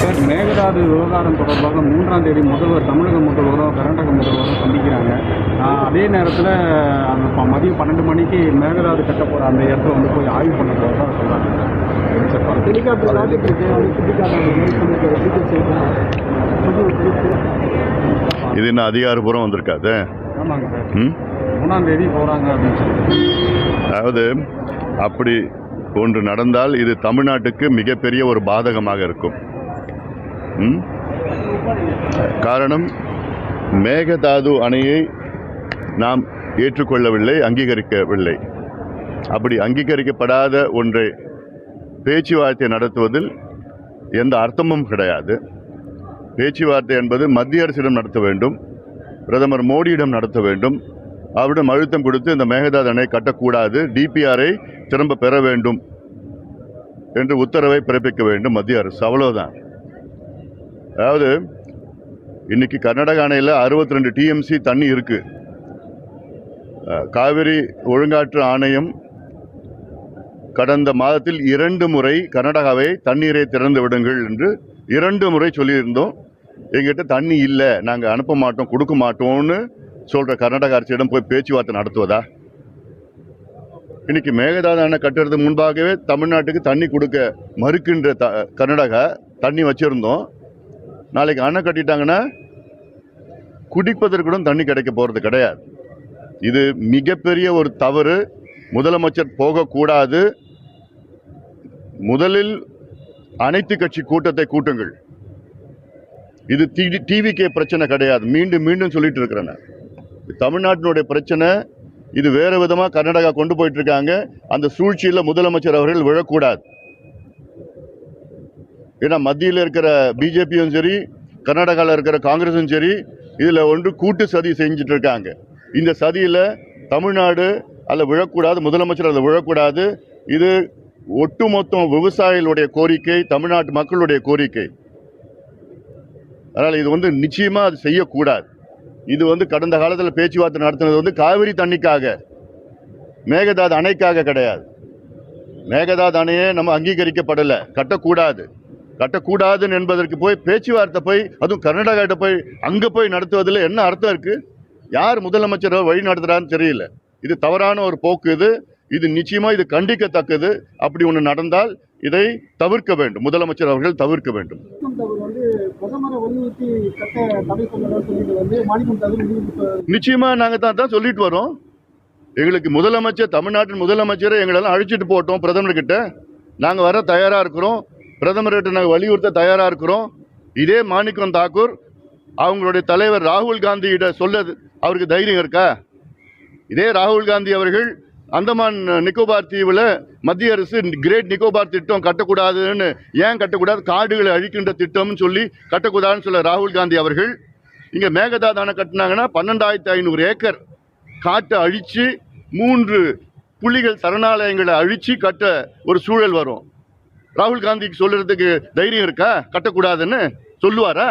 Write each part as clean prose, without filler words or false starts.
Sir, Mekedatu விவகாரம் தொடர்பாக 3ஆம் தேதி தமிழக முதல்வரும் கர்நாடக முதல்வரும் சந்திக்கிறாங்க. அதே நேரத்தில் அந்த மதியம் 12 மணிக்கு மேகதாது கட்ட போகிற அந்த இடத்துல வந்து போய் ஆய்வு பண்ண போகிறதா சொல்கிறாங்க. இது என்ன அதிகாரப்பூர்வம் வந்திருக்காது? ஆமாங்க சார், 3ஆம் தேதி போகிறாங்க அப்படின்னு சொல்லி. அதாவது அப்படி ஒன்று நடந்தால் இது தமிழ்நாட்டுக்கு மிகப்பெரிய ஒரு பாதகமாக இருக்கும். காரணம், மேகதாது அணையை நாம் ஏற்றுக்கொள்ளவில்லை, அங்கீகரிக்கவில்லை. அப்படி அங்கீகரிக்கப்படாத ஒன்றை பேச்சுவார்த்தை நடத்துவதில் எந்த அர்த்தமும் கிடையாது. பேச்சுவார்த்தை என்பது மத்திய அரசிடம் நடத்த வேண்டும், பிரதமர் மோடியிடம் நடத்த வேண்டும். அவரிடம் அழுத்தம் கொடுத்து இந்த மேகதாது அணை கட்டக்கூடாது, டிபிஆரை திரும்ப பெற வேண்டும் என்று உத்தரவை பிறப்பிக்க வேண்டும் மத்திய அரசு. அவ்வளவுதான். அதாவது இன்னைக்கு கர்நாடக அணையில் 62 டிஎம்சி தண்ணி இருக்கு. காவிரி ஒழுங்காற்று ஆணையம் கடந்த மாதத்தில் 2 முறை கர்நாடகாவை தண்ணீரை திறந்து விடுங்கள் என்று 2 முறை சொல்லியிருந்தோம். எங்கிட்ட தண்ணி இல்லை, நாங்கள் அனுப்ப மாட்டோம், கொடுக்க மாட்டோம்னு சொல்ற கர்நாடக அரசிடம் போய் பேச்சுவார்த்தை நடத்துவதா? இன்னைக்கு மேகதாது அணை கட்டுறதுக்கு முன்பாகவே தமிழ்நாட்டுக்கு தண்ணி கொடுக்க மறுக்கின்ற கர்நாடகா தண்ணி வச்சிருந்தோம். நாளைக்கு அணை கட்டிட்டாங்கன்னா குடிப்பதற்கு கூட தண்ணி கிடைக்க போறது கிடையாது. இது மிகப்பெரிய ஒரு தவறு. முதலமைச்சர் போகக்கூடாது. முதலில் அனைத்து கட்சி கூட்டத்தை கூட்டுங்கள். இது டிவிகே பிரச்சனை கிடையாது. மீண்டும் மீண்டும் சொல்லிட்டு இருக்கிறேன். தமிழ்நாட்டினுடைய பிரச்சனை இது. வேற விதமா கர்நாடகா கொண்டு போயிட்டு இருக்காங்க. அந்த சூழ்ச்சியில முதலமைச்சர் அவர்கள் விழக்கூடாது. ஏன்னா மத்தியில் இருக்கிற பிஜேபியும் சரி, கர்நாடகாவில் இருக்கிற காங்கிரஸும் சரி, இதுல ஒன்று கூட்டு சதி செஞ்சுட்டு இருக்காங்க. இந்த சதியில தமிழ்நாடு அதில் விழக்கூடாது, முதலமைச்சர் அதில் விழக்கூடாது. இது ஒட்டுமொத்த விவசாயிகளுடைய கோரிக்கை, தமிழ்நாட்டு மக்களுடைய கோரிக்கை. அதனால் இது நிச்சயமா அது செய்யக்கூடாது. இது கடந்த காலத்தில் பேச்சுவார்த்தை நடத்தினது காவிரி தண்ணிக்காக, மேகதாது அணைக்காக கிடையாது. மேகதாது அணையே நம்ம அங்கீகரிக்கப்படலை, கட்டக்கூடாது என்பதற்கு போய் பேச்சுவார்த்தை போய், அதுவும் கர்நாடகா போய் அங்கே போய் நடத்துவதில் என்ன அர்த்தம் இருக்கு? யார் முதலமைச்சரை வழி நடத்துறான்னு தெரியல. இது தவறான ஒரு போக்கு. இது நிச்சயமா இது கண்டிக்கத்தக்கது. அப்படி ஒன்று நடந்தால் இதை தவிர்க்க வேண்டும், முதலமைச்சர் அவர்கள் தவிர்க்க வேண்டும். நிச்சயமா நாங்க தான் சொல்லிட்டு வரோம். எங்களுக்கு முதலமைச்சர், தமிழ்நாட்டின் முதலமைச்சரை எங்களெல்லாம் அழைச்சிட்டு போட்டோம் பிரதமர் கிட்ட. நாங்க வர தயாரா இருக்கிறோம். பிரதமர்கிட்ட நாங்கள் வலியுறுத்த தயாரா இருக்கிறோம். இதே மாணிக்கம் தாக்கூர் அவங்களுடைய தலைவர் ராகுல் காந்தியிட சொல்ல அவருக்கு தைரியம் இருக்கா? இதே ராகுல் காந்தி அவர்கள் அந்தமான் நிக்கோபார் தீவில் மத்திய அரசு கிரேட் நிக்கோபார் திட்டம் கட்டக்கூடாதுன்னு, ஏன் கட்டக்கூடாது, காடுகளை அழிக்கின்ற திட்டம்னு சொல்லி கட்டக்கூடாதுன்னு சொல்ல ராகுல் காந்தி அவர்கள் இங்கே மேகதாது அணை கட்டினாங்கன்னா 12,500 ஏக்கர் காட்டை அழித்து 3 புலிகள் சரணாலயங்களை அழித்து கட்ட ஒரு சூழல் வரும். ராகுல் காந்திக்கு சொல்றதுக்கு தைரியம் இருக்கா? கட்டக்கூடாதுன்னு சொல்லுவாரா?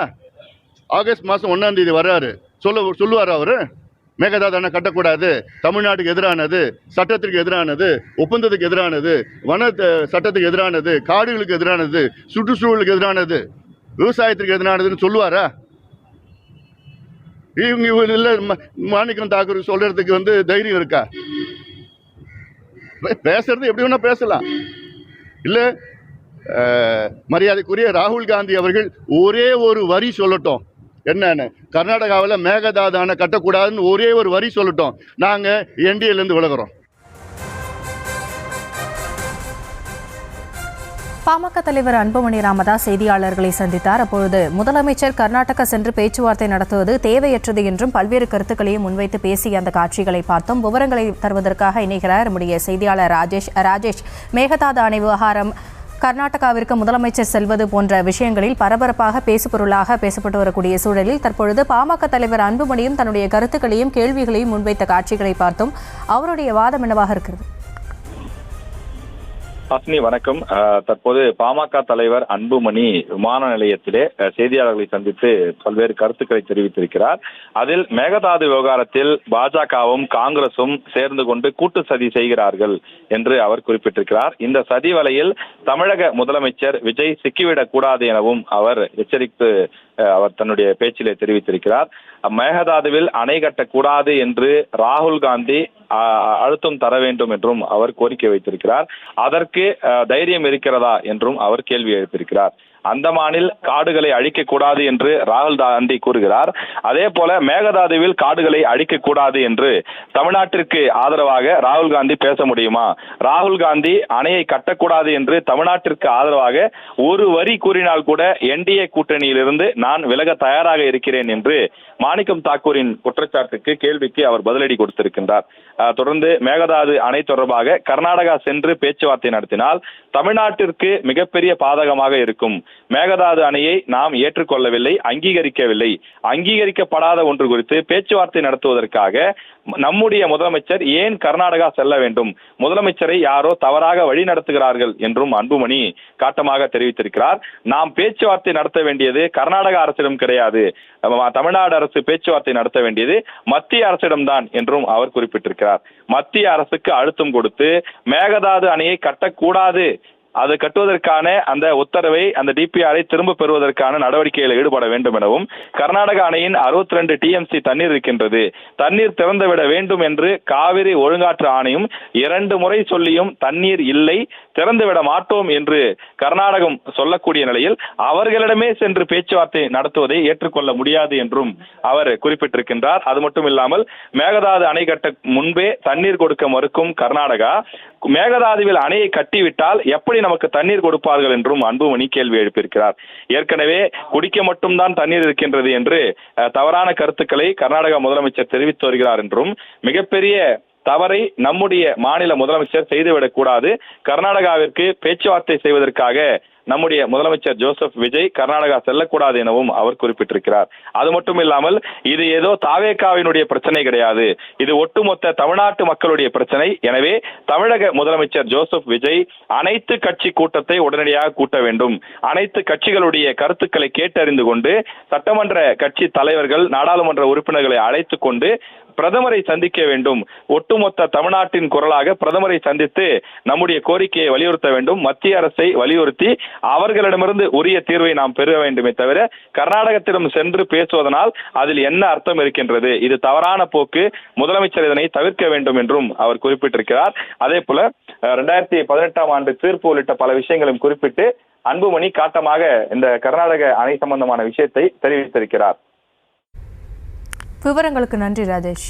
ஆகஸ்ட் மாதம் 1ஆம் தேதி வர்றாரு, சொல்லுவாரா அவரு? மேகதாது அணை கட்டக்கூடாது, தமிழ்நாட்டுக்கு எதிரானது, சட்டத்திற்கு எதிரானது, ஒப்பந்தத்துக்கு எதிரானது, வன சட்டத்துக்கு எதிரானது, காடுகளுக்கு எதிரானது, சுற்றுச்சூழலுக்கு எதிரானது, விவசாயத்திற்கு எதிரானதுன்னு சொல்லுவாரா? இவங்க இல்லை மாணிக்கம் தாக்கூர் சொல்றதுக்கு தைரியம் இருக்கா? பேசுறது எப்படி வேணா பேசலாம். இல்ல மரியாதைக்குரிய ராகுல் காந்தி அவர்கள் ஒரே ஒரு வரி சொல்லட்டும். என்னன்னு, கர்நாடகாவில் மேகதாது அணை கட்டக்கூடாதுன்னு ஒரே ஒரு வரி சொல்லட்டும், நாங்க என்டிஏல இருந்து விலகுறோம். பாமக தலைவர் அன்புமணி ராமதாஸ் செய்தியாளர்களை சந்தித்தார். அப்பொழுது முதலமைச்சர் கர்நாடகா சென்று பேச்சுவார்த்தை நடத்துவது தேவையற்றது என்றும் பல்வேறு கருத்துக்களையும் முன்வைத்து பேசிய அந்த காட்சிகளை பார்த்தோம். விவரங்களை தருவதற்காக இணைகிறார் நம்முடைய செய்தியாளர் ராஜேஷ். மேகதாது அணை விவகாரம், கர்நாடகாவிற்கு முதலமைச்சர் செல்வது போன்ற விஷயங்களில் பரபரப்பாக பேசுபொருளாக பேசப்பட்டு வரக்கூடிய சூழலில் தற்பொழுது பாமக தலைவர் அன்புமணியும் தன்னுடைய கருத்துக்களையும் கேள்விகளையும் முன்வைத்த காட்சிகளை பார்த்தோம். அவருடைய வாதம் என்னவாக இருக்கிறது? ஹாசினி வணக்கம். தற்போது பாமக தலைவர் அன்புமணி விமான நிலையத்திலே செய்தியாளர்களை சந்தித்து பல்வேறு கருத்துக்களை தெரிவித்திருக்கிறார். அதில் மேகதாது விவகாரத்தில் பாஜகவும் காங்கிரசும் சேர்ந்து கொண்டு கூட்டு சதி செய்கிறார்கள் என்று அவர் குறிப்பிட்டிருக்கிறார். இந்த சதி வலையில் தமிழக முதலமைச்சர் விஜய் சிக்கிவிடக் கூடாது எனவும் அவர் எச்சரித்து அவர் தன்னுடைய பேச்சிலே தெரிவித்திருக்கிறார். மேகதாதுவில் அணை கட்டக்கூடாது என்று ராகுல் காந்தி அழுத்தம் தர வேண்டும் என்றும் அவர் கோரிக்கை வைத்திருக்கிறார். அதற்கு தைரியம் இருக்கிறதா என்றும் அவர் கேள்வி எழுப்பியிருக்கிறார். அந்தமானில் காடுகளை அழிக்கக்கூடாது என்று ராகுல் காந்தி கூறுகிறார். அதே போல மேகதாதுவில் காடுகளை அழிக்கக்கூடாது என்று தமிழ்நாட்டிற்கு ஆதரவாக ராகுல் காந்தி பேச முடியுமா? ராகுல் காந்தி அணையை கட்டக்கூடாது என்று தமிழ்நாட்டிற்கு ஆதரவாக ஒரு வரி கூறினால் கூட என்டிஏ கூட்டணியிலிருந்து நான் விலக தயாராக இருக்கிறேன் என்று மாணிக்கம் தாக்கூரின் குற்றச்சாட்டுக்கு கேள்விக்கு அவர் பதிலடி கொடுத்திருக்கின்றார். தொடர்ந்து மேகதாது அணை தொடர்பாக கர்நாடகா சென்று பேச்சுவார்த்தை நடத்தினால் தமிழ்நாட்டிற்கு மிகப்பெரிய பாதகமாக இருக்கும். மேகதாது அணையை நாம் ஏற்றுக்கொள்ளவில்லை, அங்கீகரிக்கவில்லை. அங்கீகரிக்கப்படாத ஒன்று குறித்து பேச்சுவார்த்தை நடத்துவதற்காக நம்முடைய முதலமைச்சர் ஏன் கர்நாடகா செல்ல வேண்டும்? முதலமைச்சரை யாரோ தவறாக வழி நடத்துகிறார்கள் என்றும் அன்புமணி காட்டமாக தெரிவித்திருக்கிறார். நாம் பேச்சுவார்த்தை நடத்த வேண்டியது கர்நாடக அரசிடம் கிடையாது, தமிழ்நாடு அரசு பேச்சுவார்த்தை நடத்த வேண்டியது மத்திய அரசிடம்தான் என்றும் அவர் குறிப்பிட்டிருக்கிறார். மத்திய அரசுக்கு அழுத்தம் கொடுத்து மேகதாது அணையை கட்டக்கூடாது, அது கட்டுவதற்கான அந்த உத்தரவை, அந்த டிபிஆரை திரும்ப பெறுவதற்கான நடவடிக்கைகளில் ஈடுபட வேண்டும் எனவும், கர்நாடக அணையின் 62 டிஎம்சி தண்ணீர் இருக்கின்றது, தண்ணீர் திறந்துவிட வேண்டும் என்று காவிரி ஒழுங்காற்று ஆணையம் 2 முறை சொல்லியும் தண்ணீர் இல்லை, திறந்துவிட மாட்டோம் என்று கர்நாடகம் சொல்லக்கூடிய நிலையில் அவர்களிடமே சென்று பேச்சுவார்த்தை நடத்துவதை ஏற்றுக்கொள்ள முடியாது என்றும் அவர் குறிப்பிட்டிருக்கின்றார். அது மட்டும் இல்லாமல் மேகதாது அணை கட்ட முன்பே தண்ணீர் கொடுக்க மறுக்கும் கர்நாடகா மேகதாதுவில் அணையை கட்டிவிட்டால் எப்படி நமக்கு தண்ணீர் கொடுப்பார்கள் என்றும் அன்புமணி கேள்வி எழுப்பியிருக்கிறார். ஏற்கனவே குடிக்க மட்டும்தான் தண்ணீர் இருக்கின்றது என்று தவறான கருத்துக்களை கர்நாடக முதலமைச்சர் தெரிவித்து வருகிறார் என்றும், மிகப்பெரிய தவறை நம்முடைய மாநில முதலமைச்சர் செய்துவிடக் கூடாது, கர்நாடகாவிற்கு பேச்சுவார்த்தை செய்வதற்காக நம்முடைய முதலமைச்சர் ஜோசப் விஜய் கர்நாடகா செல்லக்கூடாது எனவும் அவர் குறிப்பிட்டிருக்கிறார். அது மட்டும் இல்லாமல் இது ஏதோ தாவேகாவினுடைய பிரச்சனை கிடையாது, இது ஒட்டுமொத்த தமிழ்நாட்டு மக்களுடைய பிரச்சனை. எனவே தமிழக முதலமைச்சர் ஜோசப் விஜய் அனைத்து கட்சி கூட்டத்தை உடனடியாக கூட்ட வேண்டும், அனைத்து கட்சிகளுடைய கருத்துக்களை கேட்டறிந்து கொண்டு சட்டமன்ற கட்சி தலைவர்கள், நாடாளுமன்ற உறுப்பினர்களை அழைத்து கொண்டு பிரதமரை சந்திக்க வேண்டும். ஒட்டுமொத்த தமிழ்நாட்டின் குரலாக பிரதமரை சந்தித்து நம்முடைய கோரிக்கையை வலியுறுத்த வேண்டும். மத்திய அரசை வலியுறுத்தி அவர்களிடமிருந்து உரிய தீர்வை நாம் பெற வேண்டுமே தவிர கர்நாடகத்திடம் சென்று பேசுவதனால் அதில் என்ன அர்த்தம் இருக்கின்றது? இது தவறான போக்கு, முதலமைச்சர் இதனை தவிர்க்க வேண்டும் என்றும் அவர் குறிப்பிட்டிருக்கிறார். அதே போல 2018 ஆண்டு தீர்ப்பு உள்ளிட்ட பல விஷயங்களும் குறிப்பிட்டு அன்புமணி காட்டமாக இந்த கர்நாடக அணை சம்பந்தமான விஷயத்தை தெரிவித்திருக்கிறார். விவரங்களுக்கு நன்றி ராஜேஷ்.